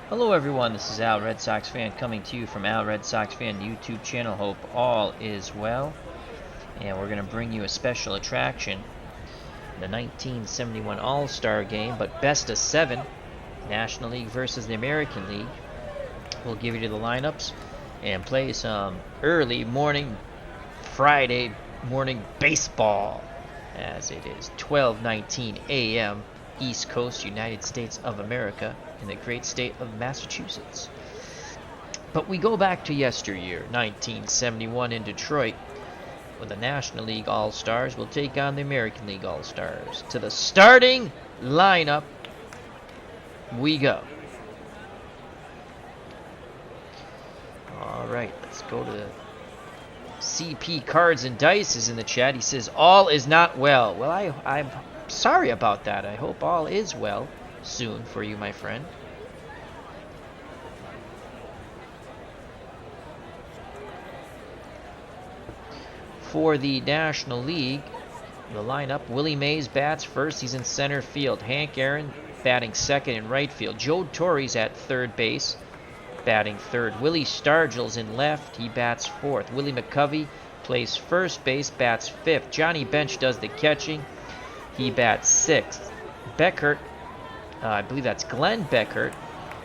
Hello everyone, this is Al Red Sox Fan coming to you from Al Red Sox Fan YouTube channel. Hope all is well. And we're going to bring you a special attraction, the 1971 All-Star Game, but best of 7, National League versus the American League. We'll give you the lineups and play some early morning, Friday morning baseball, as it is 12:19 a.m. East Coast, United States of America, in the great state of Massachusetts. But we go back to yesteryear, 1971 in Detroit, where the National League All-Stars will take on the American League All-Stars. To the starting lineup we go. All right, let's go to CP Cards and Dice is in the chat. He says, all is not well. Well, I'm sorry about that. I hope all is well soon for you, my friend. For the National League, the lineup, Willie Mays bats first. He's in center field. Hank Aaron batting second in right field. Joe Torre's at third base, batting third. Willie Stargell's in left. He bats fourth. Willie McCovey plays first base, bats fifth. Johnny Bench does the catching. He bats sixth. Beckert, I believe that's Glenn Beckert,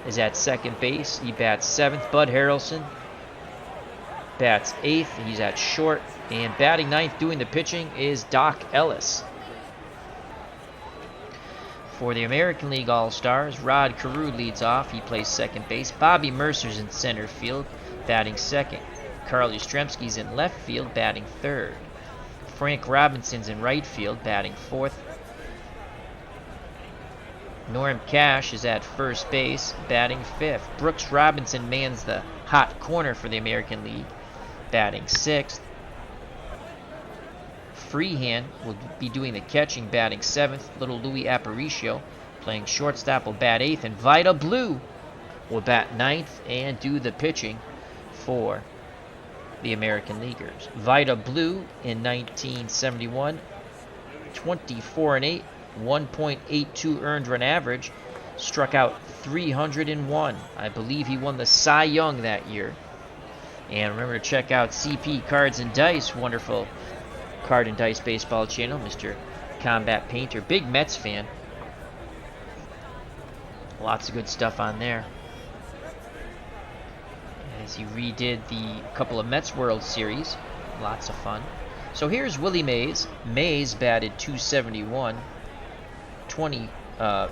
is at second base. He bats seventh. Bud Harrelson bats eighth. He's at short. And batting ninth, doing the pitching, is Doc Ellis. For the American League All-Stars, Rod Carew leads off. He plays second base. Bobby Mercer's in center field, batting second. Carl Yastrzemski's in left field, batting third. Frank Robinson's in right field, batting fourth. Norm Cash is at first base, batting fifth. Brooks Robinson mans the hot corner for the American League, batting sixth. Freehand will be doing the catching, batting seventh. Little Louis Aparicio playing shortstop will bat eighth. And Vida Blue will bat ninth and do the pitching for the American Leaguers. Vida Blue in 1971, 24-8, 1.82 earned run average, struck out 301. I believe he won the Cy Young that year. And remember to check out CP Cards and Dice, wonderful Card and Dice baseball channel, Mr. Combat Painter, big Mets fan. Lots of good stuff on there, as he redid the couple of Mets World Series. Lots of fun. So here's Willie Mays. Mays batted .271,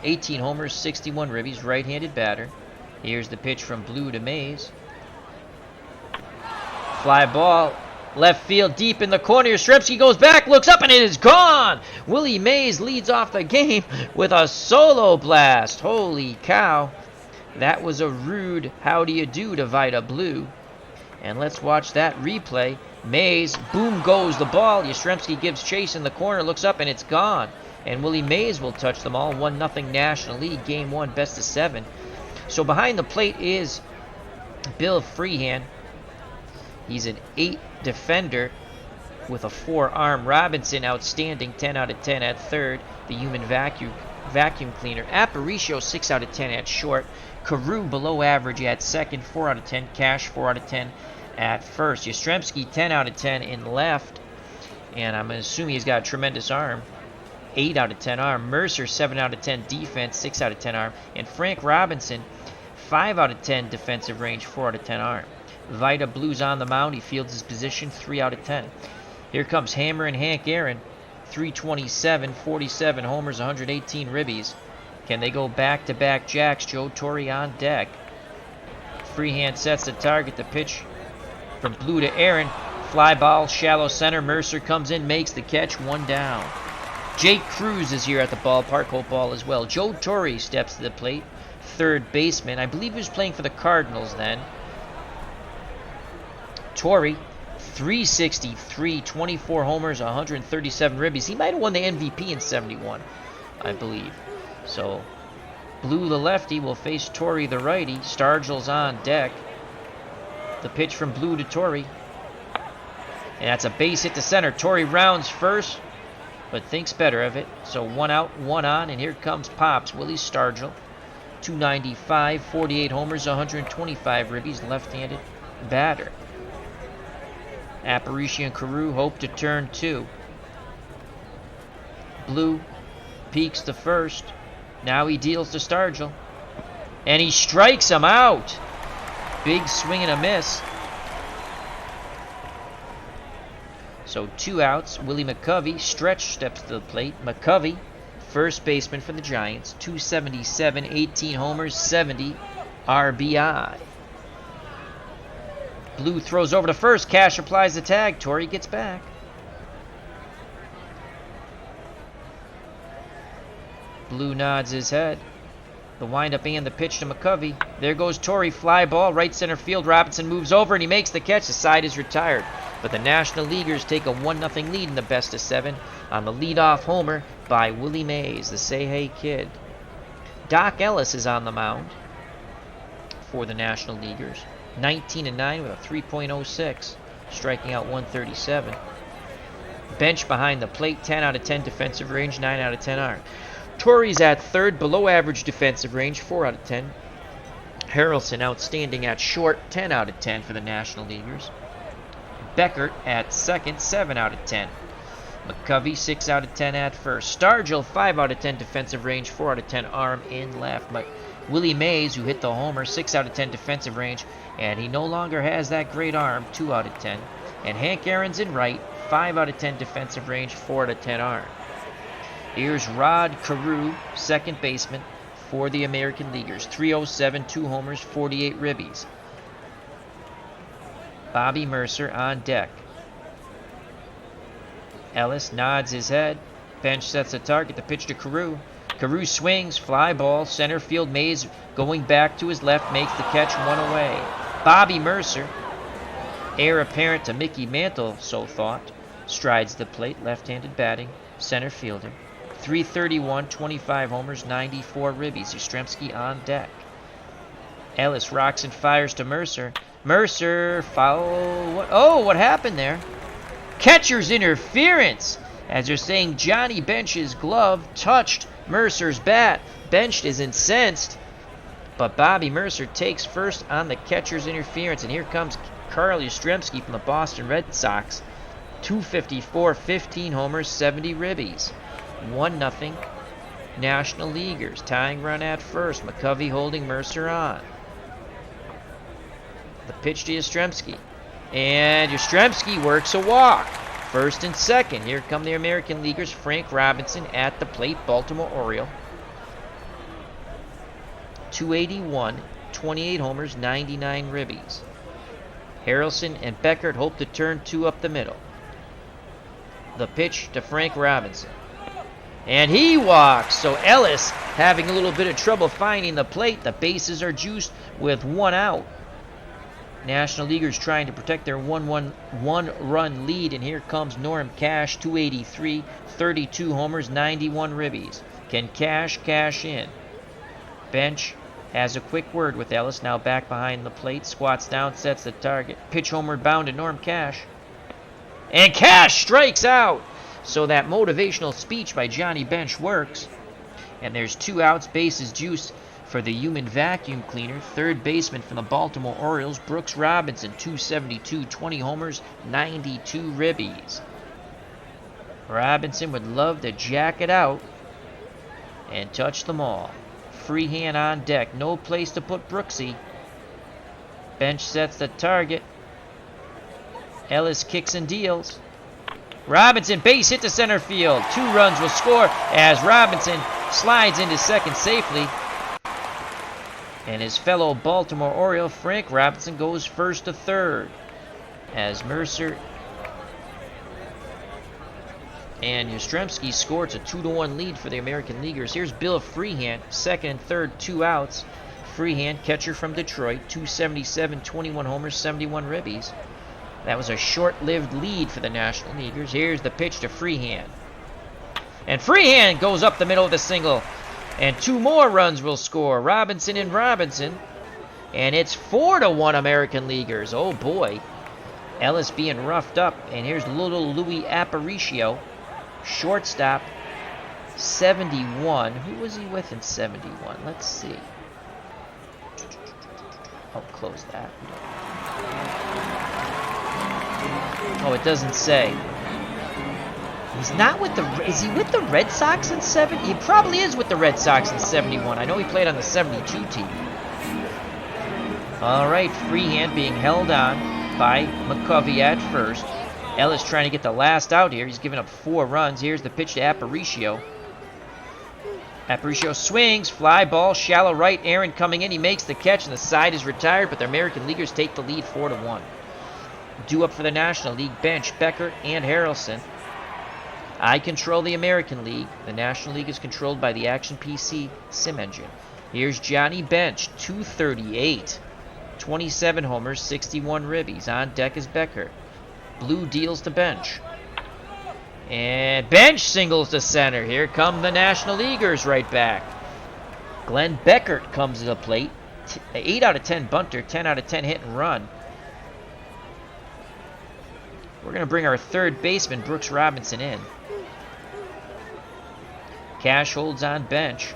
18 homers, 61 ribbies, right-handed batter. Here's the pitch from Blue to Mays. Fly ball, left field, deep in the corner. Yastrzemski goes back, looks up, and it is gone. Willie Mays leads off the game with a solo blast. Holy cow. That was a rude how do you do to Vida Blue. And let's watch that replay. Mays, boom goes the ball. Yastrzemski gives chase in the corner, looks up, and it's gone. And Willie Mays will touch them all. 1-0 National League, Game 1, best of 7. So behind the plate is Bill Freehand. He's an 8 defender with a 4-arm. Robinson, outstanding, 10 out of 10 at third. The human vacuum cleaner. Aparicio, 6 out of 10 at short. Carew, below average at second, 4 out of 10. Cash, 4 out of 10 at first. Yastrzemski, 10 out of 10 in left. And I'm assuming he's got a tremendous arm. 8 out of 10 arm. Mercer, 7 out of 10 defense, 6 out of 10 arm. And Frank Robinson, 5 out of 10 defensive range, 4 out of 10 arm. Vida Blue's on the mound. He fields his position, 3 out of 10. Here comes Hammer and Hank Aaron, 327, 47 homers, 118 ribbies. Can they go back-to-back jacks? Joe Torre on deck. Freehand sets the target. The pitch from Blue to Aaron. Fly ball, shallow center. Mercer comes in, makes the catch, 1 down. Jake Cruz is here at the ballpark. Hope all is well. Joe Torre steps to the plate, third baseman. I believe he was playing for the Cardinals then. Torre, 363, 24 homers, 137 ribbies. He might have won the MVP in 71, I believe. So, Blue, the lefty, will face Torre, the righty. Stargell's on deck. The pitch from Blue to Torre. And that's a base hit to center. Torre rounds first, but thinks better of it. So 1 out, 1 on, and here comes Pops, Willie Stargell. 295, 48 homers, 125 ribbies, left-handed batter. Aparicio and Carew hope to turn 2. Blue peeks to first. Now he deals to Stargell. And he strikes him out. Big swing and a miss. So 2 outs. Willie McCovey, stretch, steps to the plate. McCovey, first baseman for the Giants. 277, 18 homers, 70 RBI. Blue throws over to first. Cash applies the tag. Torrey gets back. Blue nods his head. The windup and the pitch to McCovey. There goes Torrey. Fly ball, right center field. Robinson moves over and he makes the catch. The side is retired. But the National Leaguers take a 1-0 lead in the best of 7 on the leadoff homer by Willie Mays, the Say Hey Kid. Doc Ellis is on the mound for the National Leaguers. 19-9 with a 3.06, striking out 137. Bench behind the plate, 10 out of 10 defensive range, 9 out of 10 arm. Torrey's at third, below average defensive range, 4 out of 10. Harrelson outstanding at short, 10 out of 10 for the National Leaguers. Beckert at second, 7 out of 10. McCovey, 6 out of 10 at first. Stargell, 5 out of 10 defensive range, 4 out of 10 arm and left. But Willie Mays, who hit the homer, 6 out of 10 defensive range, and he no longer has that great arm, 2 out of 10. And Hank Aaron's in right, 5 out of 10 defensive range, 4 out of 10 arm. Here's Rod Carew, second baseman for the American Leaguers. 307, 2 homers, 48 ribbies. Bobby Mercer on deck. Ellis nods his head. Bench sets a target. The pitch to Carew. Carew swings. Fly ball. Center field. Mays going back to his left. Makes the catch. 1 away. Bobby Mercer, heir apparent to Mickey Mantle, so thought, strides the plate. Left-handed batting. Center fielder. 331, 25 homers, 94 ribbies. Yastrzemski on deck. Ellis rocks and fires to Mercer. Mercer foul. What happened there? Catcher's interference. As they're saying, Johnny Bench's glove touched Mercer's bat. Bench is incensed, but Bobby Mercer takes first on the catcher's interference. And here comes Carl Yastrzemski from the Boston Red Sox. 254, 15 homers, 70 ribbies. 1-0 National Leaguers. Tying run at first. McCovey holding Mercer on. The pitch to Yastrzemski. And Yastrzemski works a walk. First and second. Here come the American Leaguers. Frank Robinson at the plate. Baltimore Oriole. 281, 28 homers, 99 ribbies. Harrelson and Beckert hope to turn 2 up the middle. The pitch to Frank Robinson. And he walks. So Ellis having a little bit of trouble finding the plate. The bases are juiced with 1 out. National Leaguers trying to protect their 1-run lead. And here comes Norm Cash, 283, 32 homers, 91 ribbies. Can Cash cash in? Bench has a quick word with Ellis. Now back behind the plate. Squats down, sets the target. Pitch homeward bound to Norm Cash. And Cash strikes out. So that motivational speech by Johnny Bench works. And there's 2 outs, bases juiced for the human vacuum cleaner. Third baseman from the Baltimore Orioles, Brooks Robinson, 272, 20 homers, 92 ribbies. Robinson would love to jack it out and touch them all. Free hand on deck. No place to put Brooksy. Bench sets the target. Ellis kicks and deals. Robinson, base hit to center field. 2 runs will score as Robinson slides into second safely. And his fellow Baltimore Oriole, Frank Robinson, goes first to third. As Mercer and Yastrzemski scored a 2-1 lead for the American Leaguers. Here's Bill Freehand, second and third, 2 outs. Freehand, catcher from Detroit, 277, 21 homers, 71 ribbies. That was a short-lived lead for the National Leaguers. Here's the pitch to Freehand. And Freehand goes up the middle of the single. And 2 more runs will score. Robinson and Robinson. And it's 4-1 American Leaguers. Oh boy. Ellis being roughed up. And here's little Louis Aparicio. Shortstop. 71. Who was he with in 71? Let's see. Oh, close that. Oh, it doesn't say. He's not with the... Is he with the Red Sox in 70? He probably is with the Red Sox in 71. I know he played on the 72 team. All right, Freehand being held on by McCovey at first. Ellis trying to get the last out here. He's giving up 4 runs. Here's the pitch to Aparicio. Aparicio swings, fly ball, shallow right. Aaron coming in. He makes the catch, and the side is retired, but the American Leaguers take the lead 4-1. Due up for the National League bench, Becker and Harrelson. I control the American League. The National League is controlled by the Action PC sim engine. Here's Johnny Bench, 238. 27 homers, 61 ribbies. On deck is Becker. Blue deals to Bench. And Bench singles to center. Here come the National Leaguers right back. Glenn Beckert comes to the plate. 8 out of 10 bunter, 10 out of 10 hit and run. We're going to bring our third baseman, Brooks Robinson, in. Cash holds on Bench.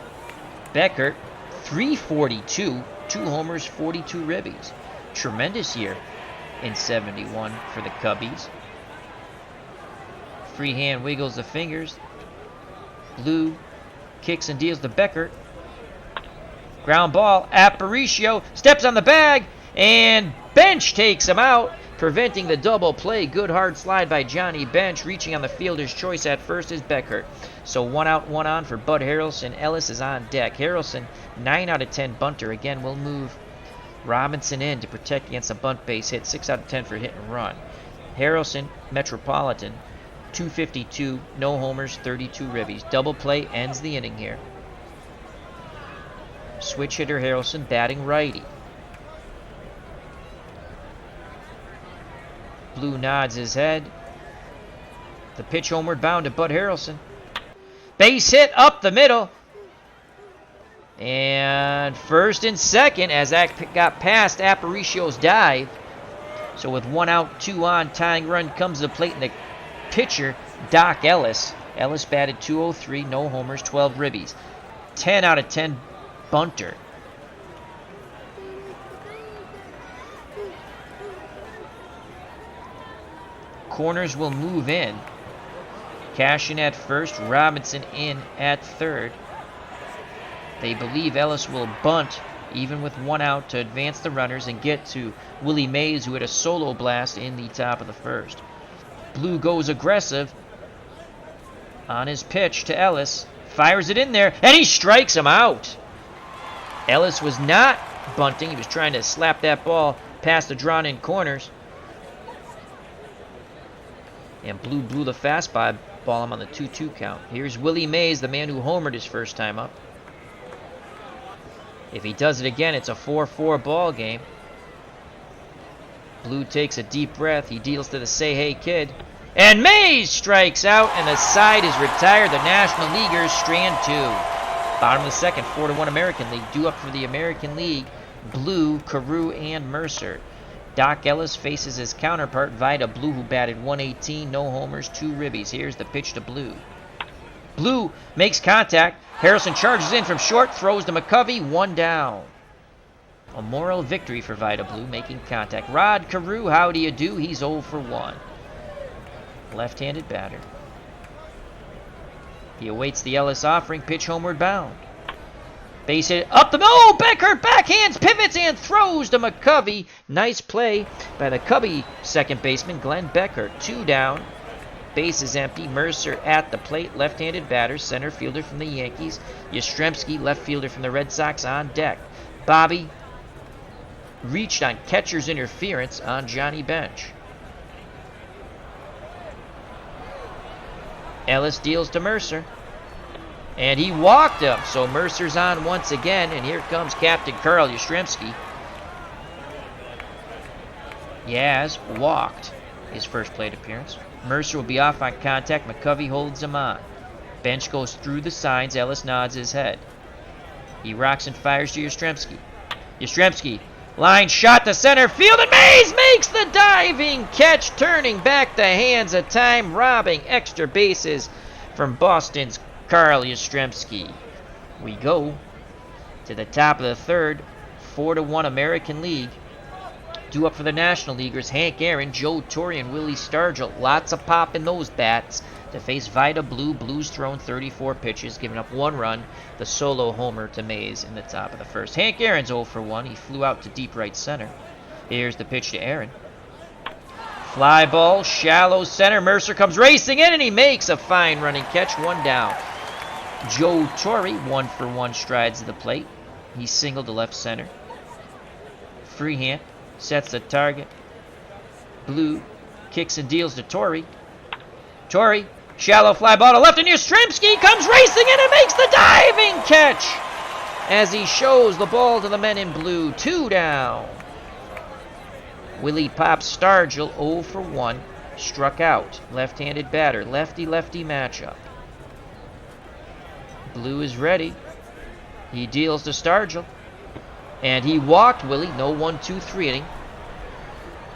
Beckert, 342, 2 homers, 42 ribbies. Tremendous year in 71 for the Cubbies. Freehand wiggles the fingers. Blue kicks and deals to Beckert. Ground ball. Aparicio steps on the bag, and Bench takes him out, preventing the double play. Good hard slide by Johnny Bench. Reaching on the fielder's choice at first is Beckert. So 1 out, 1 on for Bud Harrelson. Ellis is on deck. Harrelson, 9 out of 10 bunter. Again, we'll move Robinson in to protect against a bunt base hit. 6 out of 10 for hit and run. Harrelson, Metropolitan, 252, no homers, 32 ribbies. Double play ends the inning here. Switch hitter Harrelson batting righty. Blue nods his head. The pitch homeward bound to Bud Harrelson. Base hit up the middle. And first and second as that got past Aparicio's dive. So with 1 out, 2 on, tying run comes to the plate, and the pitcher, Doc Ellis. Ellis batted .203, no homers, 12 ribbies. 10 out of 10 bunter. Corners will move in. Cash in at first, Robinson in at third. They believe Ellis will bunt even with 1 out to advance the runners and get to Willie Mays, who had a solo blast in the top of the first. Blue goes aggressive on his pitch to Ellis. Fires it in there, and he strikes him out. Ellis was not bunting. He was trying to slap that ball past the drawn-in corners. And Blue blew the fastball him on the 2-2 count. Here's Willie Mays, the man who homered his first time up. If he does it again, it's a 4-4 ball game. Blue takes a deep breath. He deals to the Say Hey Kid. And Mays strikes out, and the side is retired. The National Leaguers strand 2. Bottom of the second, 4-1 American League. Due up for the American League, Blue, Carew, and Mercer. Doc Ellis faces his counterpart, Vida Blue, who batted .118, no homers, 2 ribbies. Here's the pitch to Blue. Blue makes contact. Harrelson charges in from short, throws to McCovey, 1 down. A moral victory for Vida Blue, making contact. Rod Carew, how do you do? He's 0 for 1. Left-handed batter. He awaits the Ellis offering, pitch homeward bound. Base hit up the middle. Oh, Becker backhands, pivots, and throws to McCovey. Nice play by the Cubby second baseman, Glenn Becker. 2 down. Base is empty. Mercer at the plate. Left-handed batter. Center fielder from the Yankees. Yastrzemski, left fielder from the Red Sox, on deck. Bobby reached on catcher's interference on Johnny Bench. Ellis deals to Mercer. And he walked him, so Mercer's on once again, and here comes Captain Carl Yastrzemski. Yaz walked his first plate appearance. Mercer will be off on contact. McCovey holds him on. Bench goes through the signs. Ellis nods his head. He rocks and fires to Yastrzemski. Yastrzemski, line shot to center field, and Mays makes the diving catch, turning back the hands of time, robbing extra bases from Boston's Carl Yastrzemski. We go to the top of the third. 4-1 American League. Due up for the National Leaguers, Hank Aaron, Joe Torre, and Willie Stargell. Lots of pop in those bats to face Vida Blue. Blues thrown 34 pitches, giving up 1 run. The solo homer to Mays in the top of the first. Hank Aaron's 0 for 1. He flew out to deep right center. Here's the pitch to Aaron. Fly ball, shallow center. Mercer comes racing in, and he makes a fine running catch. 1 down. Joe Torre, 1 for 1 strides to the plate. He singled to left center. Freehand sets the target. Blue kicks and deals to Torre. Torre, shallow fly ball to left, and Yastrzemski comes racing in and makes the diving catch as he shows the ball to the men in blue. 2 down. Willie pops Stargell, 0 for 1. Struck out. Left-handed batter. Lefty-lefty matchup. Blue is ready. He deals to Stargell. And he walked Willie. No 1-2-3 inning.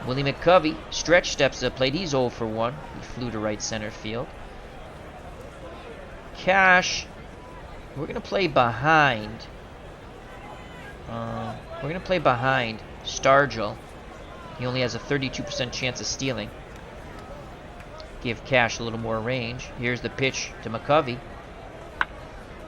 Willie McCovey stretch steps to the plate. He's 0 for 1. He flew to right center field. Cash. We're going to play behind. Stargell. He only has a 32% chance of stealing. Give Cash a little more range. Here's the pitch to McCovey.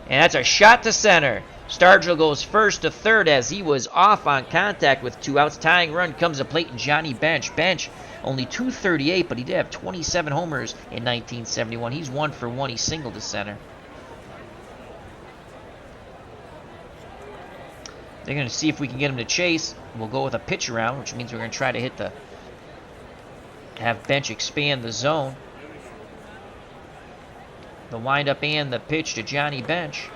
And that's a shot to center. Stargell goes first to third as he was off on contact with 2 outs. Tying run comes to plate, and Johnny Bench. Bench, only .238, but he did have 27 homers in 1971. He's 1 for 1. He singled to center. They're going to see if we can get him to chase. We'll go with a pitch around, which means we're going to try to have Bench expand the zone. The windup and the pitch to Johnny Bench.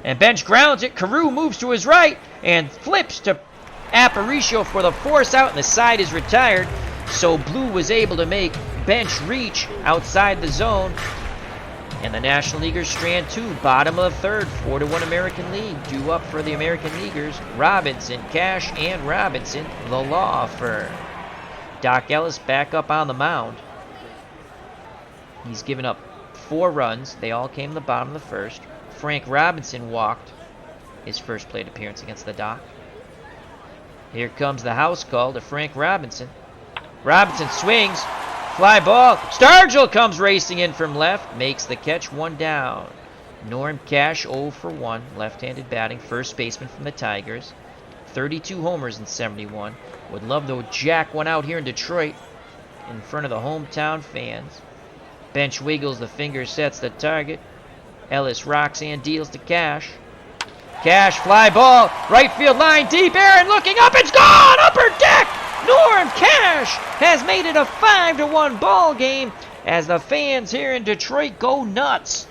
And Bench grounds it. Carew moves to his right and flips to Aparicio for the force out, and the side is retired. So Blue was able to make Bench reach outside the zone. And the National Leaguers strand 2, bottom of the third, 4-1 American League. Due up for the American Leaguers, Robinson, Cash, and Robinson, the law firm. Doc Ellis back up on the mound. He's given up 4 runs. They all came in the bottom of the first. Frank Robinson walked his first plate appearance against the Doc. Here comes the house call to Frank Robinson. Robinson swings. Fly ball. Stargell comes racing in from left. Makes the catch. 1 down. Norm Cash 0 for 1. Left-handed batting. First baseman from the Tigers. 32 homers in 71. Would love to jack one out here in Detroit in front of the hometown fans. Bench wiggles the finger, sets the target. Ellis rocks and deals to Cash. Cash, fly ball. Right field line deep. Aaron looking up. It's gone. Upper deck. Norm Cash has made it a 5-1 ball game as the fans here in Detroit go nuts.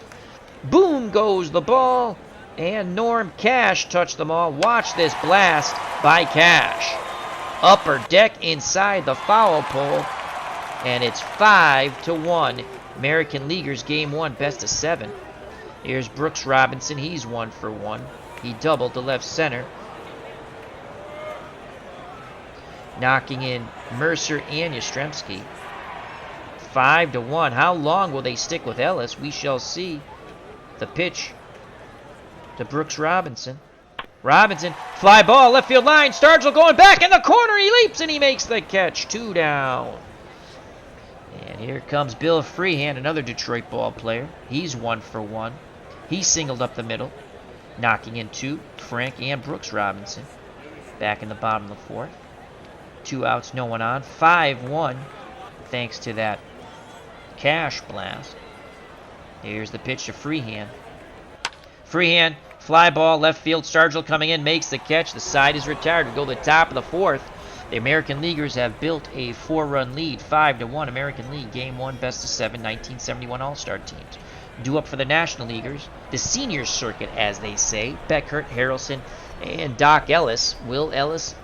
Boom goes the ball, and Norm Cash touched them all. Watch this blast by Cash. Upper deck inside the foul pole, and it's 5-1. American Leaguers game 1, best of 7. Here's Brooks Robinson. He's 1 for 1. He doubled to left center. Knocking in Mercer and Yastrzemski. 5-1. How long will they stick with Ellis? We shall see. The pitch to Brooks Robinson. Robinson, fly ball, left field line. Stargell going back in the corner. He leaps and he makes the catch. 2 down. And here comes Bill Freehand, another Detroit ball player. He's 1 for 1. He singled up the middle. Knocking in 2, Frank and Brooks Robinson. Back in the bottom of the 4th. 2 outs, no one on. 5-1, thanks to that Cash blast. Here's the pitch to Freehand. Freehand, fly ball, left field. Stargell coming in, makes the catch. The side is retired. We go to the top of the 4th. The American Leaguers have built a 4-run lead. 5-1 American League. Game 1, best of 7, 1971 All-Star teams. Due up for the National Leaguers, the senior circuit, as they say. Beckert, Harrelson, and Doc Ellis. Will Ellis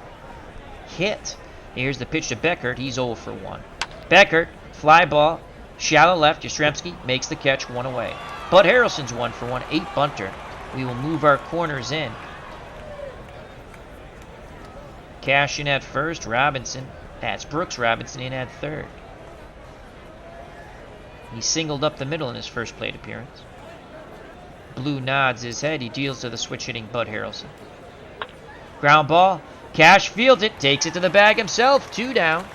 hit? Here's the pitch to Beckert. He's 0 for 1. Beckert, fly ball, shallow left. Yastrzemski makes the catch, 1 away. Bud Harrelson's 1 for 1, 8 bunter. We will move our corners in. Cash in at first. Robinson, that's Brooks Robinson in at third. He singled up the middle in his first plate appearance. Blue nods his head. He deals to the switch hitting Bud Harrelson. Ground ball. Cash fields it, takes it to the bag himself, 2 down.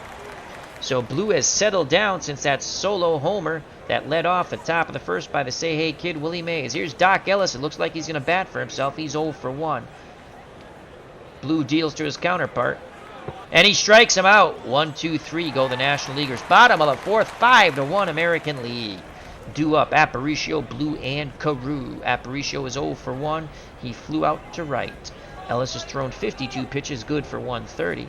So Blue has settled down since that solo homer that led off the top of the first by the Say Hey kid, Willie Mays. Here's Doc Ellis. It looks like he's going to bat for himself. He's 0 for 1. Blue deals to his counterpart. And he strikes him out. 1, 2, 3 go the National Leaguers. Bottom of the fourth, 5-1 American League. Due up, Aparicio, Blue, and Carew. Aparicio is 0 for 1. He flew out to right. Ellis has thrown 52 pitches, good for 130.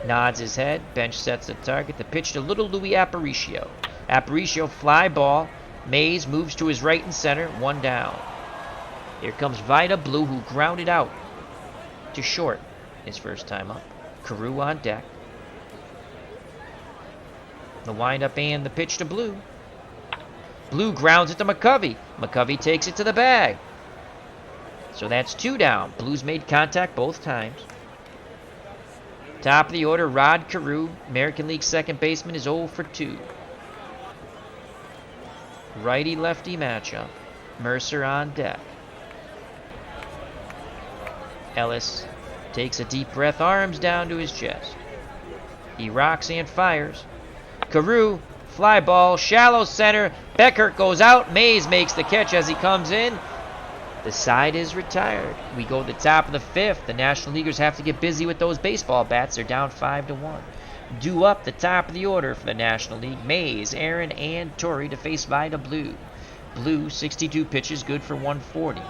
Nods his head. Bench sets the target. The pitch to little Louis Aparicio. Aparicio, fly ball. Mays moves to his right and center. 1 down. Here comes Vida, Blue, who grounded out to short his first time up. Carew on deck. The windup and the pitch to Blue. Blue grounds it to McCovey. McCovey takes it to the bag. So that's 2 down. Blues made contact both times. Top of the order, Rod Carew, American League second baseman, is 0 for 2. Righty-lefty matchup. Mercer on deck. Ellis takes a deep breath, arms down to his chest. He rocks and fires. Carew, fly ball, shallow center. Beckert goes out. Mays makes the catch as he comes in. The side is retired. We go to the top of the fifth. The National Leaguers have to get busy with those baseball bats. They're down 5-1. Due up the top of the order for the National League. Mays, Aaron, and Torrey to face Vida, Blue. Blue, 62 pitches, good for 140.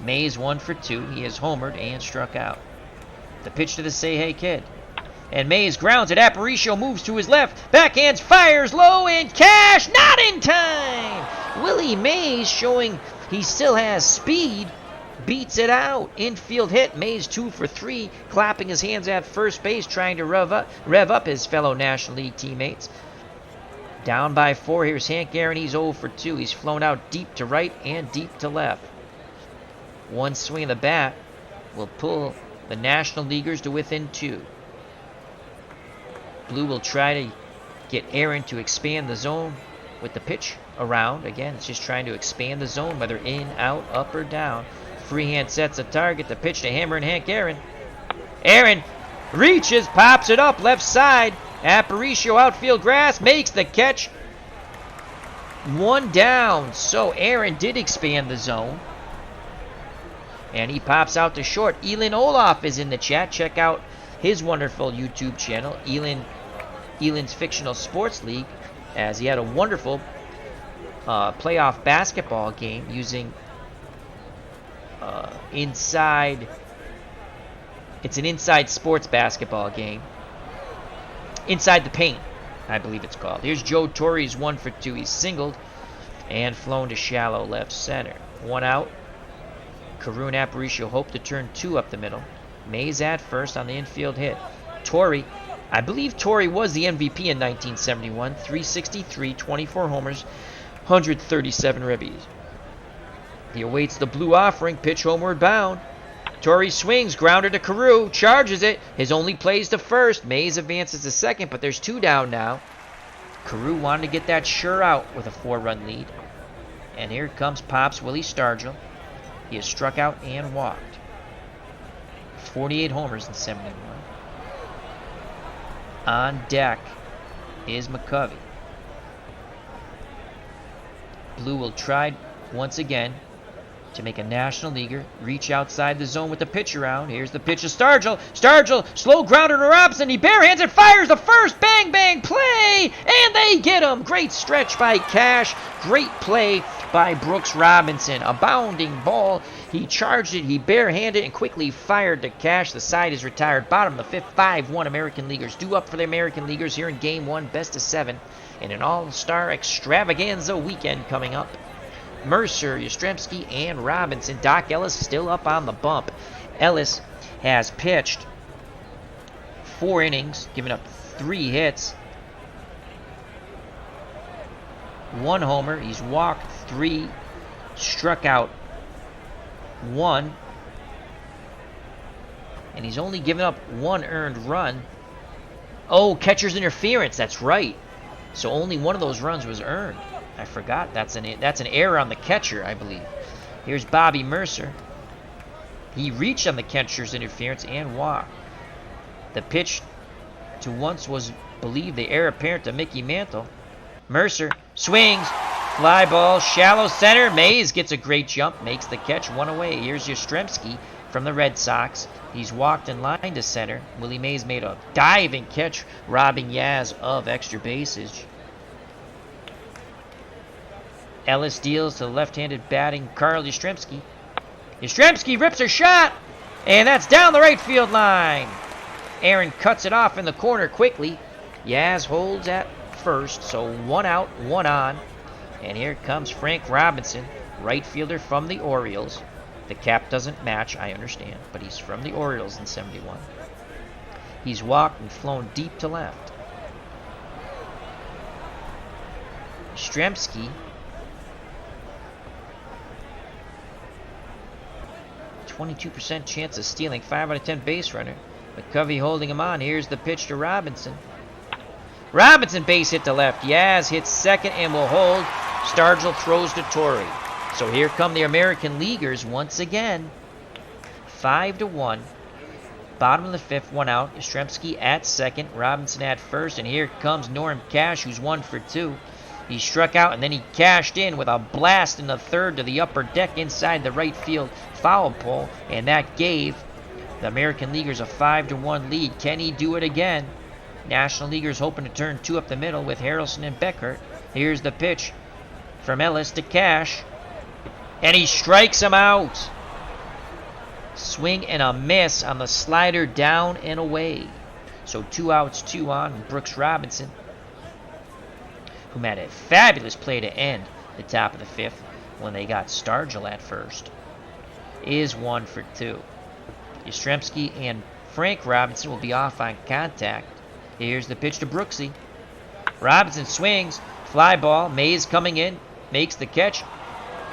Mays 1 for 2. He has homered and struck out. The pitch to the Say Hey kid. And Mays grounds it. Aparicio moves to his left. Backhands, fires low, and Cash not in time. Willie Mays, showing he still has speed, beats it out. Infield hit. Mays 2 for 3, clapping his hands at first base, trying to rev up his fellow National League teammates. Down by 4. Here's Hank Aaron. He's 0 for 2. He's flown out deep to right and deep to left. One swing of the bat will pull the National Leaguers to within 2. Blue will try to get Aaron to expand the zone with the pitch around. Again, it's just trying to expand the zone, whether in, out, up, or down. Freehand sets a target. The pitch to Hammer and Hank Aaron. Aaron reaches, pops it up left side. Aparicio outfield grass, makes the catch. 1 down. So Aaron did expand the zone. And he pops out to short. Elin Olaf is in the chat. Check out his wonderful YouTube channel, Elin's Fictional Sports League, as he had a wonderful playoff basketball game using it's an inside sports basketball game. Inside the Paint, I believe it's called. Here's Joe Torre. He's 1 for 2. He's singled and flown to shallow left center. 1 out. Carew and Aparicio hope to turn 2 up the middle. Mays at first on the infield hit. Torrey, I believe Torrey was the MVP in 1971. 363, 24 homers, 137 ribbies. He awaits the Blue offering, pitch homeward bound. Torrey swings, grounder to Carew, charges it. His only plays to first. Mays advances to second, but there's 2 down now. Carew wanted to get that sure out with a 4-run lead. And here comes Pops Willie Stargell. He has struck out and walked. 48 homers in 71. On deck is McCovey. Blue will try once again to make a National Leaguer reach outside the zone with the pitch around. Here's the pitch to Stargell. Stargell, slow grounder to Robson. He barehands it, fires the first. Bang, bang, play. And they get him. Great stretch by Cash. Great play by Brooks Robinson. A bounding ball. He charged it. He barehanded and quickly fired to Cash. The side is retired. Bottom of the fifth, 5-1 American Leaguers. Due up for the American Leaguers here in Game 1, best of 7. In an all-star extravaganza weekend coming up. Mercer, Yastrzemski, and Robinson. Doc Ellis still up on the bump. Ellis has pitched 4 innings, given up 3 hits, 1 homer. He's walked 3, struck out 1, and he's only given up 1 earned run. Oh, catcher's interference. That's right. So only 1 of those runs was earned. I forgot. That's an error on the catcher, I believe. Here's Bobby Mercer. He reached on the catcher's interference and walked. The pitch to once was believed the heir apparent to Mickey Mantle. Mercer swings. Fly ball, shallow center. Mays gets a great jump, makes the catch, one away. Here's Yastrzemski from the Red Sox. He's walked in line to center. Willie Mays made a diving catch, robbing Yaz of extra bases. Ellis deals to the left-handed batting Carl Yastrzemski. Yastrzemski rips a shot, and that's down the right field line. Aaron cuts it off in the corner quickly. Yaz holds at first, so one out, one on. And here comes Frank Robinson, right fielder from the Orioles. The cap doesn't match, I understand, but he's from the Orioles in 71. He's walked and flown deep to left. Yastrzemski, 22% chance of stealing, 5 out of 10 base runner. McCovey holding him on. Here's the pitch to Robinson. Robinson base hit to left. Yaz hits second and will hold. Stargell throws to Torrey. So here come the American Leaguers once again. 5-1. Bottom of the fifth, one out. Yastrzemski at second. Robinson at first. And here comes Norm Cash, who's 1 for 2. He struck out and then he cashed in with a blast in the third to the upper deck inside the right field foul pole. And that gave the American Leaguers a 5-1 lead. Can he do it again? National Leaguers hoping to turn 2 up the middle with Harrelson and Beckert. Here's the pitch from Ellis to Cash. And he strikes him out. Swing and a miss on the slider down and away. So 2 outs, 2 on. Brooks Robinson, who had a fabulous play to end the top of the fifth when they got Stargell at first, is 1 for 2. Yastrzemski and Frank Robinson will be off on contact. Here's the pitch to Brooksy. Robinson swings. Fly ball. Mays coming in. Makes the catch.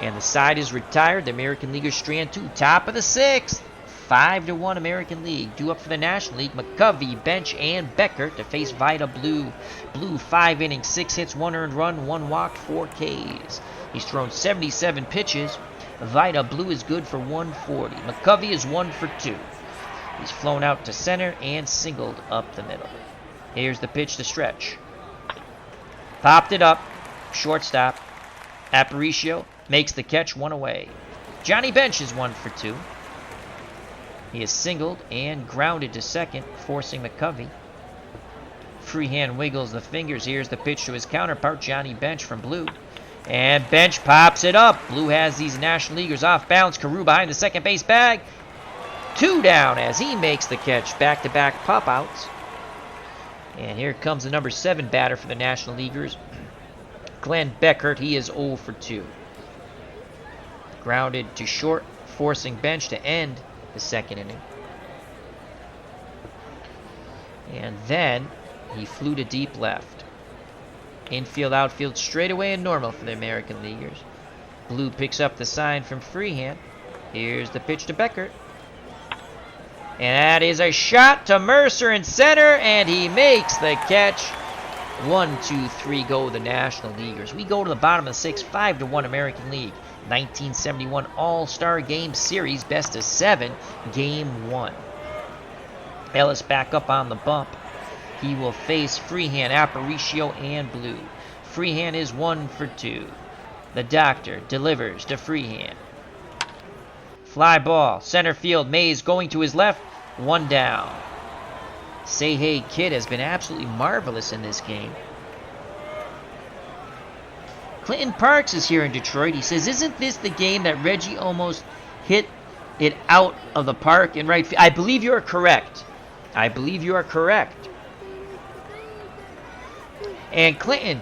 And the side is retired. The American Leaguers strand 2. Top of the sixth. 5-1 American League. Due up for the National League. McCovey, Bench, and Beckert to face Vida Blue. Blue 5 innings, 6 hits, 1 earned run, 1 walked, 4 Ks. He's thrown 77 pitches. Vida Blue is good for 140. McCovey is 1 for 2. He's flown out to center and singled up the middle. Here's the pitch to Stretch. Popped it up. Shortstop. Aparicio makes the catch, 1 away. Johnny Bench is 1 for 2. He is singled and grounded to second, forcing McCovey. Freehand wiggles the fingers. Here's the pitch to his counterpart, Johnny Bench from Blue. And Bench pops it up. Blue has these National Leaguers off balance. Carew behind the second base bag. 2 down as he makes the catch. Back-to-back pop-outs. And here comes the number 7 batter for the National Leaguers, Glenn Beckert. He is 0 for 2. Grounded to short, forcing Bench to end the second inning. And then he flew to deep left. Infield, outfield, straightaway and normal for the American Leaguers. Blue picks up the sign from Freehand. Here's the pitch to Beckert. And that is a shot to Mercer in center, and he makes the catch. 1, 2, 3 go the National Leaguers. We go to the bottom of the sixth, 5-1 American League. 1971 All-Star Game Series, best of 7, Game 1. Ellis back up on the bump. He will face Freehand, Aparicio, and Blue. Freehand is 1 for 2. The Doctor delivers to Freehand. Fly ball, center field, Mays going to his left, 1 down. Say Hey Kid has been absolutely marvelous in this game. Clinton Parks is here in Detroit. He says, isn't this the game that Reggie almost hit it out of the park in right field? I believe you are correct. I believe you are correct. And Clinton,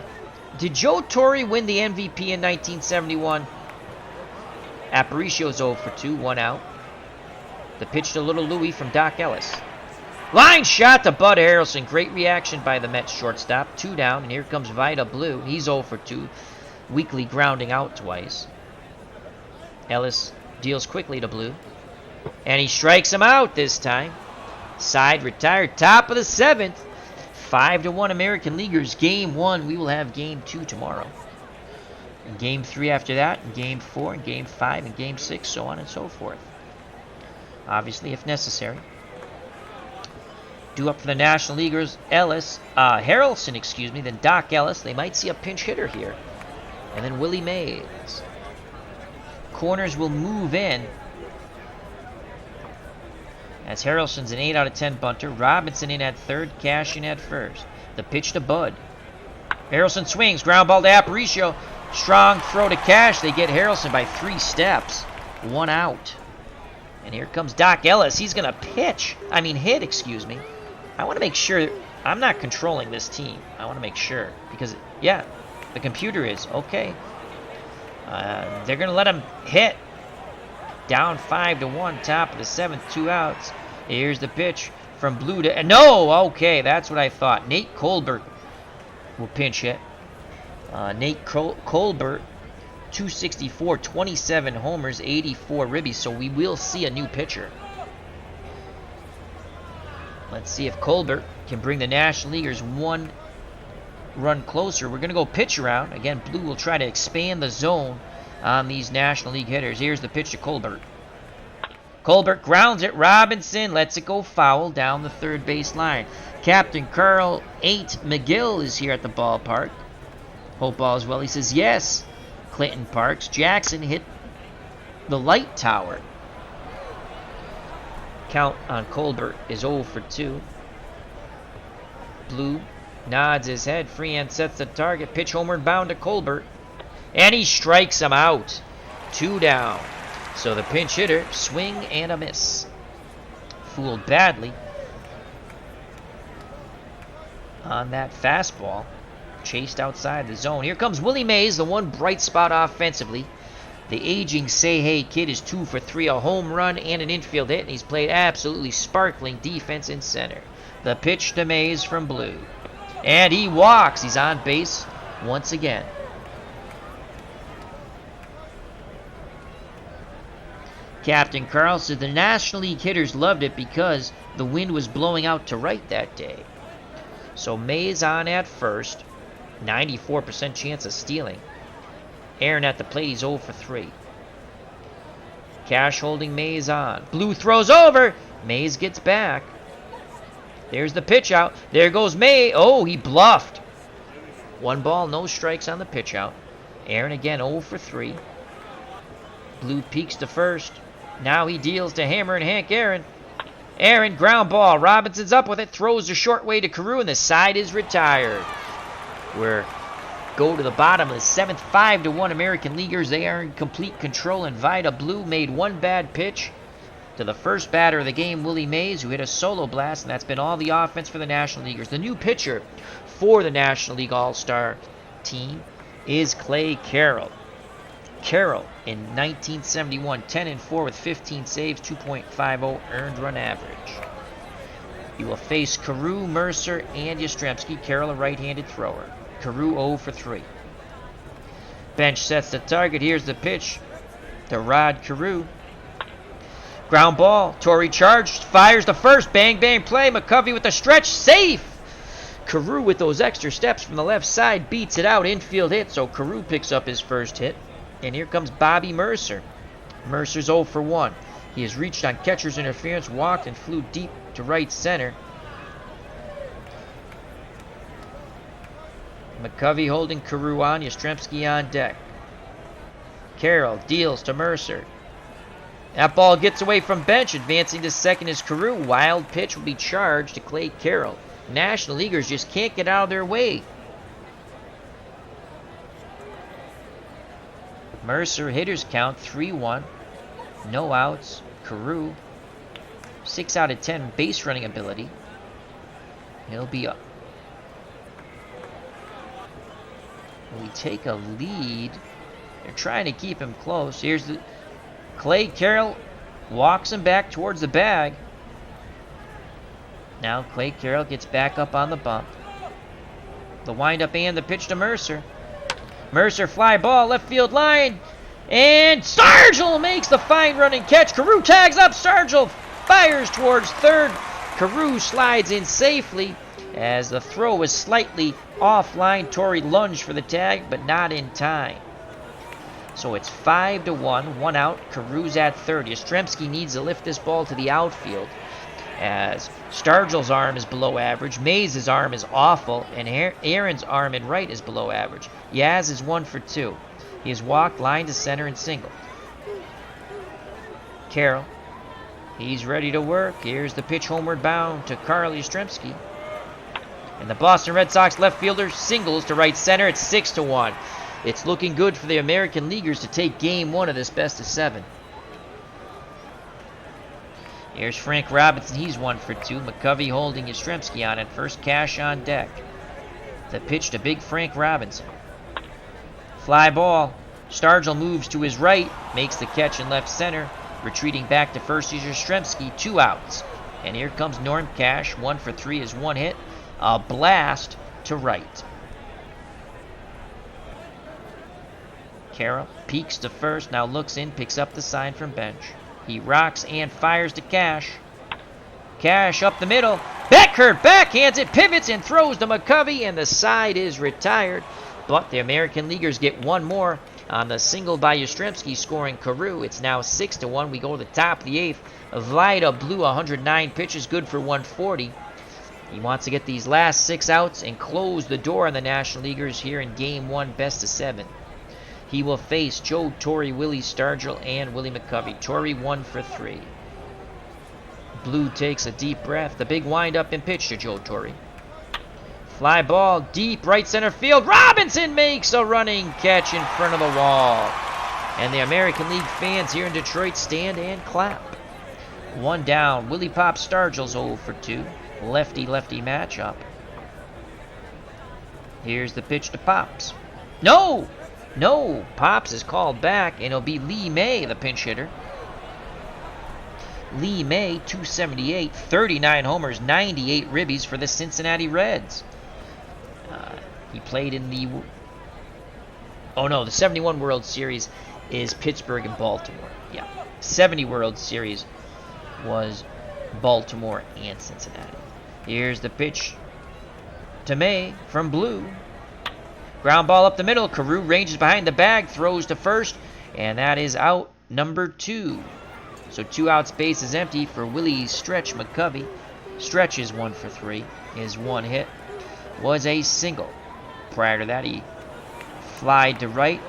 did Joe Torre win the MVP in 1971? Aparicio's 0 for 2, 1 out. The pitch to Little Louie from Doc Ellis. Line shot to Bud Harrelson. Great reaction by the Mets shortstop. 2 down, and here comes Vida Blue. He's 0 for 2. Weekly grounding out twice. Ellis deals quickly to Blue. And he strikes him out this time. Side retired. Top of the 7th. 5-1 American Leaguers. Game 1. We will have Game 2 tomorrow. And Game 3 after that. And Game 4. And Game 5. And Game 6. So on and so forth. obviously, if necessary. Due up for the National Leaguers, Harrelson, then Doc Ellis. They might see a pinch hitter here. And then Willie Mays. Corners will move in. As Harrelson's an 8 out of 10 bunter. Robinson in at third, Cash in at first. The pitch to Bud. Harrelson swings, ground ball to Aparicio. Strong throw to Cash. They get Harrelson by 3 steps. 1 out. And here comes Doc Ellis. He's going to hit. I want to make sure I'm not controlling this team. I want to make sure. Because, yeah, the computer is. Okay. They're going to let him hit. Down 5-1, top of the 7th, 2 outs. Here's the pitch from Blue to... No! Okay, that's what I thought. Nate Colbert will pinch hit. Nate Colbert, 264, 27 homers, 84 ribbies. So we will see a new pitcher. Let's see if Colbert can bring the National Leaguers 1 run closer. We're going to go pitch around. Again, Blue will try to expand the zone on these National League hitters. Here's the pitch to Colbert. Colbert grounds it. Robinson lets it go foul down the third base line. Captain Carl 8 McGill is here at the ballpark. Hope all is well. He says yes. Clinton Parks. Jackson hit the light tower. Count on Colbert is 0 for 2. Blue nods his head. Freehan sets the target. Pitch homeward bound to Colbert. And he strikes him out. 2 down. So the pinch hitter, swing and a miss. Fooled badly on that fastball. Chased outside the zone. Here comes Willie Mays, the one bright spot offensively. The aging Say Hey kid is 2 for 3, a home run and an infield hit, and he's played absolutely sparkling defense in center. The pitch to Mays from Blue. And he walks. He's on base once again. Captain Carl said the National League hitters loved it because the wind was blowing out to right that day. So Mays on at first. 94% chance of stealing. Aaron at the plate, he's 0 for 3. Cash holding Mays on. Blue throws over. Mays gets back. There's the pitch out. There goes May. Oh, he bluffed. 1 ball, no strikes on the pitch out. Aaron again 0 for 3. Blue peeks to first. Now he deals to Hammer and Hank Aaron. Aaron, ground ball. Robinson's up with it. Throws the short way to Carew, and the side is retired. We're go to the bottom of the 7th, 5-1 American Leaguers. They are in complete control, and Vida. Blue made 1 bad pitch to the first batter of the game, Willie Mays, who hit a solo blast, and that's been all the offense for the National Leaguers. The new pitcher for the National League All-Star team is Clay Carroll. Carroll in 1971, 10-4 with 15 saves, 2.50 earned run average. He will face Carew, Mercer, and Yastrzemski. Carroll a right-handed thrower. Carew 0 for 3. Bench sets the target. Here's the pitch to Rod Carew. Ground ball. Torrey charged. Fires the first. Bang, bang play. McCovey with the stretch. Safe. Carew with those extra steps from the left side beats it out. Infield hit. So Carew picks up his first hit. And here comes Bobby Mercer. Mercer's 0 for 1. He has reached on catcher's interference, walked, and flew deep to right center. McCovey holding Carew on, Yastrzemski on deck. Carroll deals to Mercer. That ball gets away from bench. Advancing to second is Carew. Wild pitch will be charged to Clay Carroll. National Leaguers just can't get out of their way. Mercer hitters count 3-1. No outs. Carew 6 out of 10 base running ability. He'll be up. We take a lead. They're trying to keep him close. Here's the Clay Carroll walks him back towards the bag. Now Clay Carroll gets back up on the bump. The windup and the pitch to Mercer. Mercer fly ball left field line. And Stargell makes the fine running catch. Carew tags up. Stargell fires towards third. Carew slides in safely as the throw was slightly offline. Torrey lunged for the tag, but not in time. So it's 5-1, 1 out. Carew's at third. Yastrzemski needs to lift this ball to the outfield, as Stargel's arm is below average, Mays' arm is awful, and Aaron's arm in right is below average. Yaz is 1 for 2. He has walked, line to center, and singled. Carroll, he's ready to work. Here's the pitch homeward bound to Carl Yastrzemski. And the Boston Red Sox left fielder singles to right center. It's 6-1. It's looking good for the American Leaguers to take game 1 of this best of 7. Here's Frank Robinson. He's 1 for 2. McCovey holding Yastrzemski on it. First cash on deck. The pitch to big Frank Robinson. Fly ball. Stargell moves to his right. Makes the catch in left center. Retreating back to first is Yastrzemski. 2 outs. And here comes Norm Cash. 1 for 3 is 1 hit. A blast to right. Carroll peeks to first. Now looks in. Picks up the sign from bench. He rocks and fires to Cash. Cash up the middle. Beckert backhands it, pivots, and throws to McCovey, and the side is retired. But the American Leaguers get one more on the single by Yastrzemski, scoring Carew. It's now 6-1. We go to the top of the 8th. Vida blew 109 pitches, good for 140. He wants to get these last 6 outs and close the door on the National Leaguers here in Game 1, best of 7. He will face Joe Torre, Willie Stargell, and Willie McCovey. Torre 1 for 3. Blue takes a deep breath. The big windup and pitch to Joe Torre. Fly ball deep right center field. Robinson makes a running catch in front of the wall. And the American League fans here in Detroit stand and clap. 1 down. Willie Pop Stargell's 0 for 2. Lefty-lefty matchup. Here's the pitch to Pops. No! No, Pops is called back, and it'll be Lee May, the pinch hitter. Lee May, 278, 39 homers, 98 ribbies for the Cincinnati Reds. He played in the... Oh, no, the 71 World Series is Pittsburgh and Baltimore. Yeah, 70 World Series was Baltimore and Cincinnati. Here's the pitch to May from Blue. Ground ball up the middle. Carew ranges behind the bag, throws to first, and that is out number 2. So 2 outs, base is empty for Willie Stretch McCovey. Stretch is 1 for 3. His 1 hit was a single. Prior to that, he flied to right,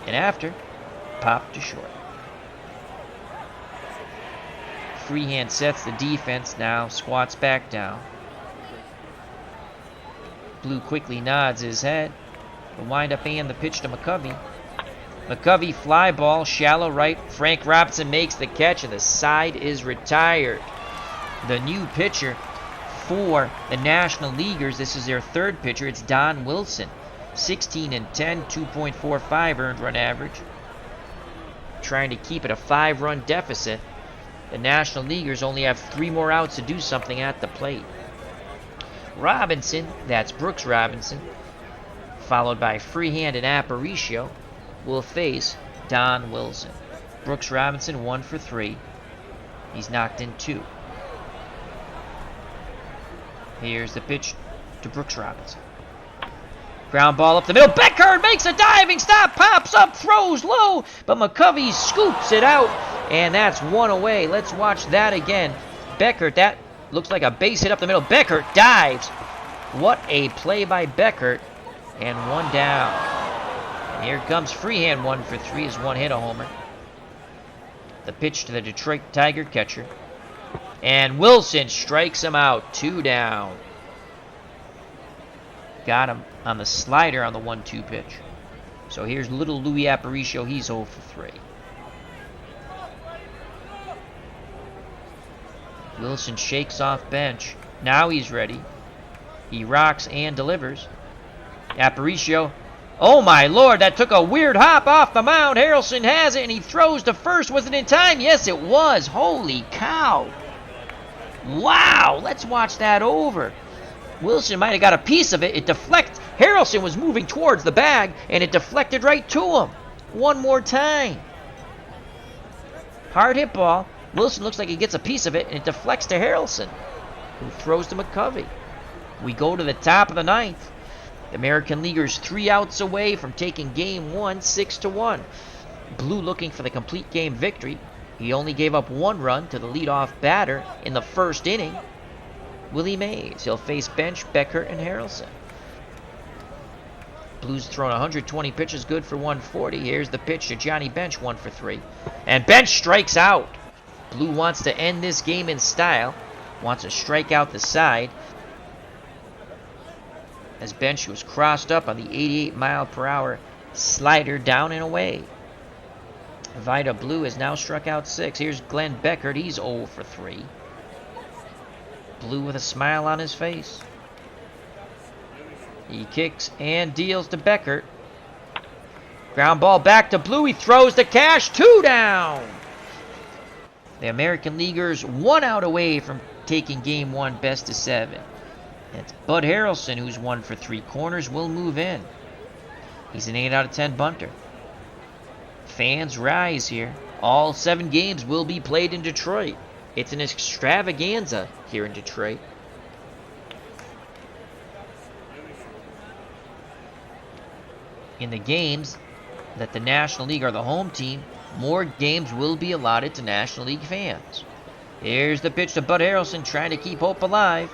and after, popped to short. Freehand sets the defense now, squats back down. Blue quickly nods his head. The windup and the pitch to McCovey. McCovey fly ball, shallow right. Frank Robinson makes the catch, and the side is retired. The new pitcher for the National Leaguers, this is their 3rd pitcher. It's Don Wilson. 16 and 10, 2.45 earned run average. Trying to keep it a 5-run deficit. The National Leaguers only have 3 more outs to do something at the plate. Robinson, that's Brooks Robinson, followed by Freehand and Aparicio, will face Don Wilson. Brooks Robinson 1 for 3. He's knocked in 2. Here's the pitch to Brooks Robinson. Ground ball up the middle. Beckert makes a diving stop, pops up, throws low, but McCovey scoops it out, and that's 1 away. Let's watch that again. Beckert, that looks like a base hit up the middle. Beckert dives. What a play by Beckert. And 1 down. And here comes Freehand, 1 for 3, is 1 hit, a homer. The pitch to the Detroit Tiger catcher. And Wilson strikes him out, 2 down. Got him on the slider on the 1-2 pitch. So here's little Louis Aparicio, he's 0 for 3. Wilson shakes off bench. Now he's ready. He rocks and delivers. Aparicio. Oh my lord, that took a weird hop off the mound. Harrelson has it, and he throws to first. Was it in time? Yes, it was. Holy cow. Wow, let's watch that over. Wilson might have got a piece of it. It deflected. Harrelson was moving towards the bag, and it deflected right to him. One more time. Hard hit ball. Wilson looks like he gets a piece of it, and it deflects to Harrelson, who throws to McCovey. We go to the top of the 9th. The American Leaguers 3 outs away from taking game 1, 6-1. Blue looking for the complete game victory. He only gave up 1 run to the leadoff batter in the first inning, Willie Mays. He'll face bench Beckert and Harrelson. Blues thrown 120 pitches, good for 140. Here's the pitch to Johnny Bench, 1 for 3. And Bench strikes out. Blue wants to end this game in style. Wants to strike out the side. As Bench was crossed up on the 88-mile-per-hour slider down and away. Vida Blue has now struck out 6. Here's Glenn Beckert. He's 0 for 3. Blue with a smile on his face. He kicks and deals to Beckert. Ground ball back to Blue. He throws to Cash. 2 down. The American Leaguers 1 out away from taking Game 1 best of 7. It's Bud Harrelson who's 1 for 3. Corners will move in. He's an 8 out of 10 bunter. Fans rise here. All 7 games will be played in Detroit. It's an extravaganza here in Detroit. In the games that the National League are the home team, more games will be allotted to National League fans. Here's the pitch to Bud Harrelson, trying to keep hope alive.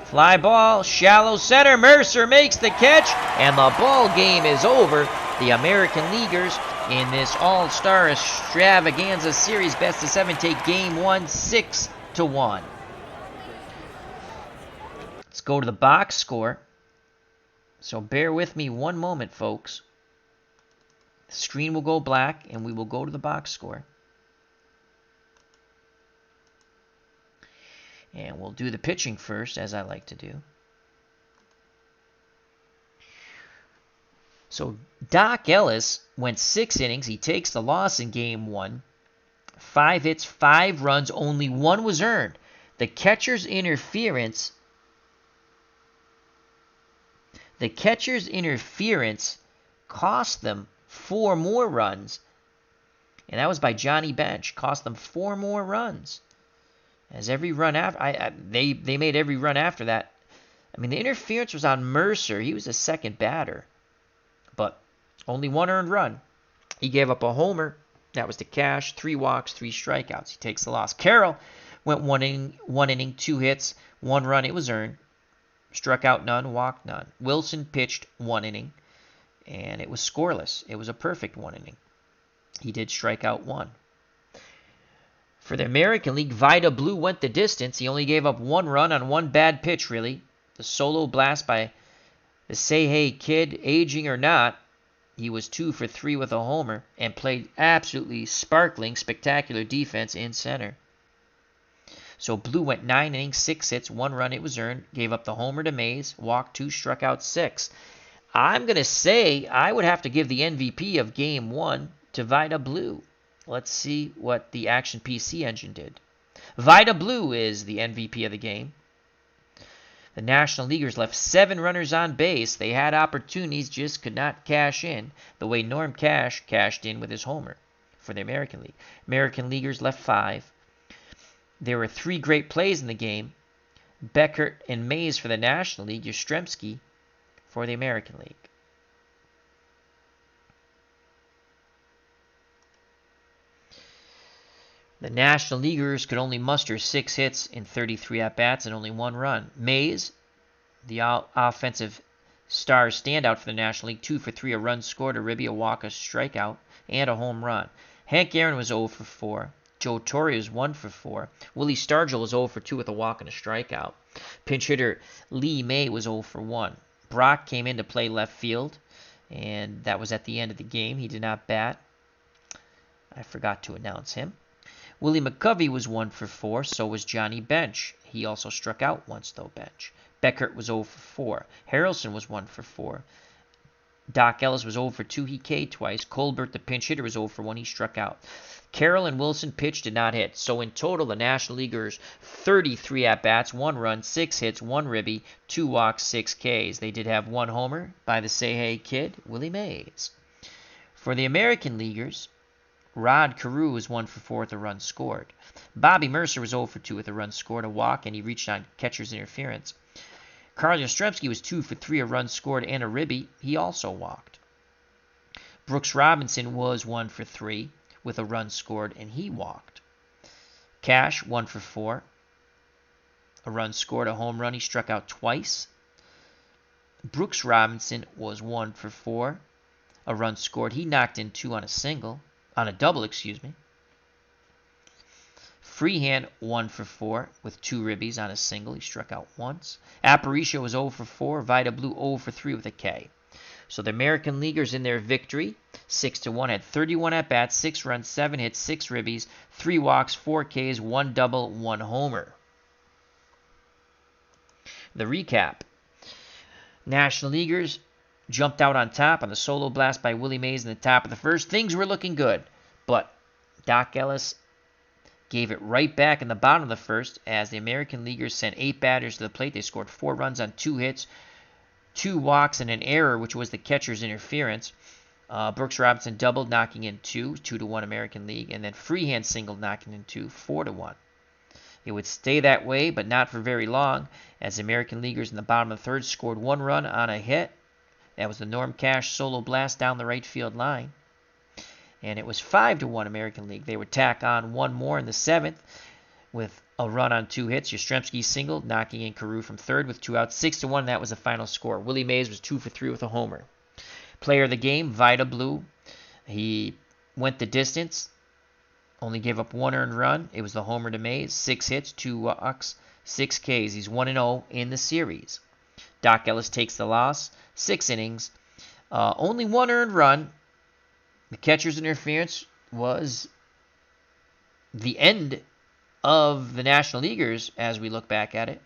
Fly ball, shallow center. Mercer makes the catch, and the ball game is over. The American Leaguers in this All-Star Extravaganza Series best of 7 take Game 1 6-1. Let's go to the box score. So bear with me one moment, folks. The screen will go black, and we will go to the box score. And we'll do the pitching first, as I like to do. So Doc Ellis went 6 innings. He takes the loss in Game 1. 5 hits, 5 runs, only 1 was earned. The catcher's interference cost them 4 more runs. And that was by Johnny Bench. Cost them 4 more runs. As every run after, they made every run after that. I mean, the interference was on Mercer. He was the second batter. But only 1 earned run. He gave up a homer. That was to Cash. 3 walks, 3 strikeouts. He takes the loss. Carroll went 1 inning, 2 hits, 1 run. It was earned. Struck out none, walked none. Wilson pitched 1 inning, and it was scoreless. It was a perfect 1 inning. He did strike out 1. For the American League, Vida Blue went the distance. He only gave up 1 run on 1 bad pitch, really. The solo blast by the Say Hey Kid, aging or not, he was 2 for 3 with a homer and played absolutely sparkling, spectacular defense in center. So Blue went 9 innings, 6 hits, 1 run. It was earned. Gave up the homer to Mays, walked 2, struck out 6. I'm going to say I would have to give the MVP of Game 1 to Vida Blue. Let's see what the Action PC engine did. Vida Blue is the MVP of the game. The National Leaguers left 7 runners on base. They had opportunities, just could not cash in, the way Norm Cash cashed in with his homer for the American League. American Leaguers left 5. There were 3 great plays in the game. Beckert and Mays for the National League, Yastrzemski for the American League. The National Leaguers could only muster 6 hits in 33 at-bats and only 1 run. Mays, the offensive star standout for the National League, 2 for 3, a run scored, a ribby, a walk, a strikeout, and a home run. Hank Aaron was 0 for 4. Joe Torre was 1 for 4. Willie Stargell was 0 for 2 with a walk and a strikeout. Pinch hitter Lee May was 0 for 1. Brock came in to play left field, and that was at the end of the game. He did not bat. I forgot to announce him. Willie McCovey was 1 for 4, so was Johnny Bench. He also struck out once, though, Bench. Beckert was 0 for 4. Harrelson was 1 for 4. Doc Ellis was 0 for 2. He K'd twice. Colbert, the pinch hitter, was 0 for 1. He struck out. Carroll and Wilson pitched, did not hit. So in total, the National Leaguers, 33 at-bats, 1 run, 6 hits, 1 ribby, 2 walks, 6 Ks. They did have 1 homer by the Say Hey Kid, Willie Mays. For the American Leaguers, Rod Carew was 1 for 4 with a run scored. Bobby Mercer was 0 for 2 with a run scored, a walk, and he reached on catcher's interference. Carl Yastrzemski was 2 for 3, a run scored, and a ribby. He also walked. Brooks Robinson was 1 for 3 with a run scored, and he walked. Cash, 1 for 4. A run scored, a home run. He struck out twice. Brooks Robinson was 1 for 4. A run scored. He knocked in 2 on a double, excuse me. Freehand, 1 for 4 with 2 ribbies on a single. He struck out once. Aparicio was 0 for 4. Vida Blue 0 for 3 with a K. So the American Leaguers in their victory, 6-1, had 31 at-bats, 6 runs, 7 hits, 6 ribbies, 3 walks, 4 Ks, 1 double, 1 homer. The recap. National Leaguers jumped out on top on the solo blast by Willie Mays in the top of the first. Things were looking good, but Doc Ellis gave it right back in the bottom of the first as the American Leaguers sent 8 batters to the plate. They scored 4 runs on 2 hits, 2 walks, and an error, which was the catcher's interference. Brooks Robinson doubled, knocking in 2-1 American League, and then Freehand singled, knocking in 2, 4-1. It would stay that way, but not for very long, as the American Leaguers in the bottom of the third scored 1 run on a hit. That was the Norm Cash solo blast down the right field line. And it was 5-1 American League. They would tack on 1 more in the 7th with a run on 2 hits. Yastrzemski singled, knocking in Carew from third with 2 outs. 6-1, that was the final score. Willie Mays was 2 for 3 with a homer. Player of the game, Vida Blue. He went the distance, only gave up 1 earned run. It was the homer to Mays. 6 hits, 2 walks, 6 Ks. He's 1-0 in the series. Doc Ellis takes the loss. 6 innings. Only 1 earned run. The catcher's interference was the end of the National Leaguers as we look back at it.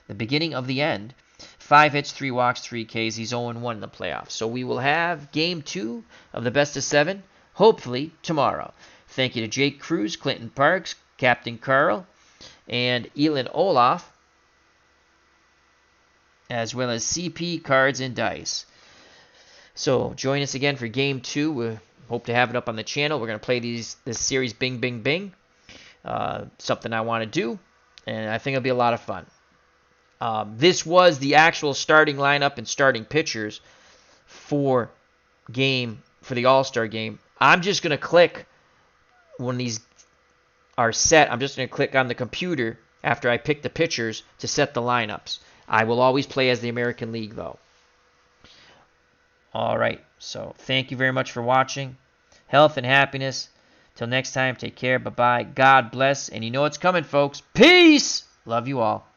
The beginning of the end. 5 hits, 3 walks, 3 Ks. He's 0-1 in the playoffs. So we will have Game 2 of the best of 7, hopefully tomorrow. Thank you to Jake Cruz, Clinton Parks, Captain Carl, and Elin Olaf, as well as CP Cards and Dice. So join us again for Game 2. We hope to have it up on the channel. We're going to play this series Bing, Bing, Bing. Something I want to do, and I think it'll be a lot of fun. This was the actual starting lineup and starting pitchers for the All-Star game. I'm just going to click when these are set. I'm just going to click on the computer after I pick the pitchers to set the lineups. I will always play as the American League, though. All right, so thank you very much for watching. Health and happiness. Till next time, take care. Bye-bye. God bless. And you know what's coming, folks. Peace! Love you all.